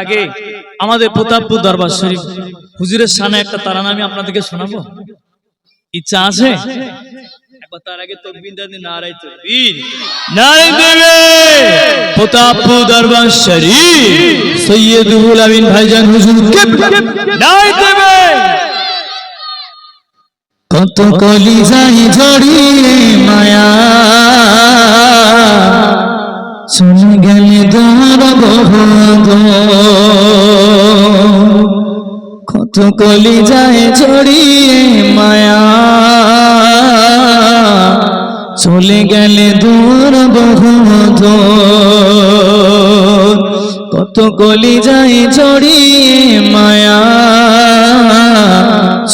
আগে আমাদের প্রতাপপুর দরবার শরীফ হুজুরের সামনে একটা তারানা আমি আপনাদেরকে শোনাবো, ইচ্ছা আছে? একবার তার আগে তাকবীর দেন, নারায়ে তাকবীর, নারায়ে তাকবীর। প্রতাপপুর দরবার শরীফ সৈয়দুল আমিন ভাইজান হুজুরকে নারায়ে তাকবীর। কত কলিজায় জড়িয়ে মায়া শুনে গেলে দোর বহদ, কত কলিজায় জড়িয়ে মায়া চলে গেলে দূর বহদ, কত কলিজায় জড়িয়ে মায়া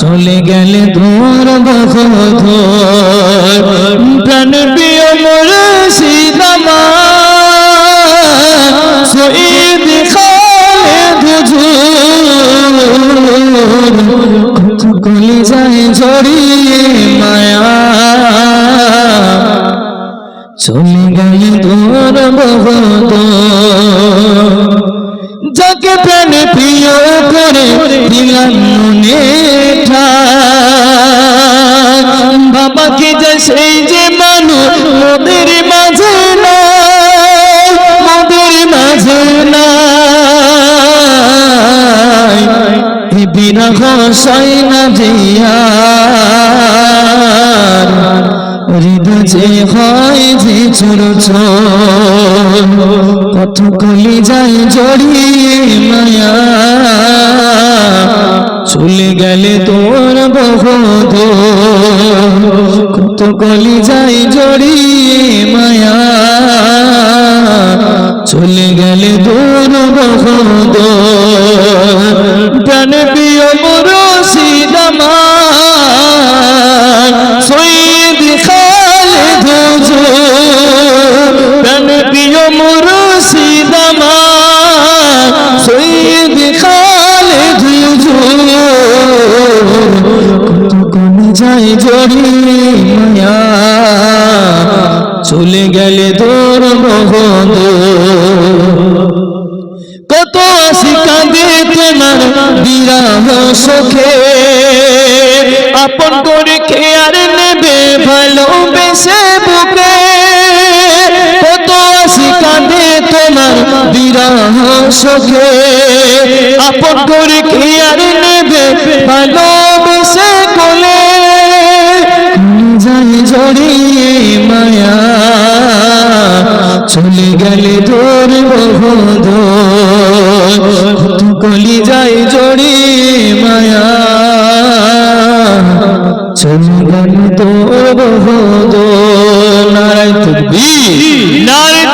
চলে গেলে দূর বহদ। প্রাণ প্রিয় মুর্শিদ আমার শহীদ খালেদ হুজুর, কত কলিজায় জড়িয়ে মায়া চলে গেলে দূর বহদ। যাকে প্রাণ প্রিয় করে দিলাম মনে ঠাই, বাবাকে যে সেই যে মানুষ মোদের মাঝে নাই, মোদের মাঝে নাই, এ বিরহ সয় না জিয়ার, হৃদয় যে হয় যে ছোট ছোট, কত কলিজায় জড়িয়ে মায়া চলে গেলে তোর বহদ, কত কলিজায় জড়িয়ে মায়া চলে গেলে তোর বহদ। প্রাণ প্রিয় মুর্শিদ আমার শহীদ খালেদ হুজুর, প্রাণ প্রিয় মুর্শিদ আমার শহীদ খালেদ হুজুর, কত কলিজায় জড়িয়ে মায়া চলে গেলে তোর বহদ। কত আসি কাঁদে তোমার বিরহ সুখে, আপন করে কে আর নেবে ভালোবেসে বুকে, কত আসি কাঁদে তোমার বিরহ সুখে, আপন করে কে আর নেবে ভালোবেসে কোলে, কলিজায় জড়িয়ে মায়া চলে গেলে তোর বহদ, কত কলিজায় জড়িয়ে মায়া চলে গেলে তোর বহদ। নারায়ে তাকবীর, নারায়ে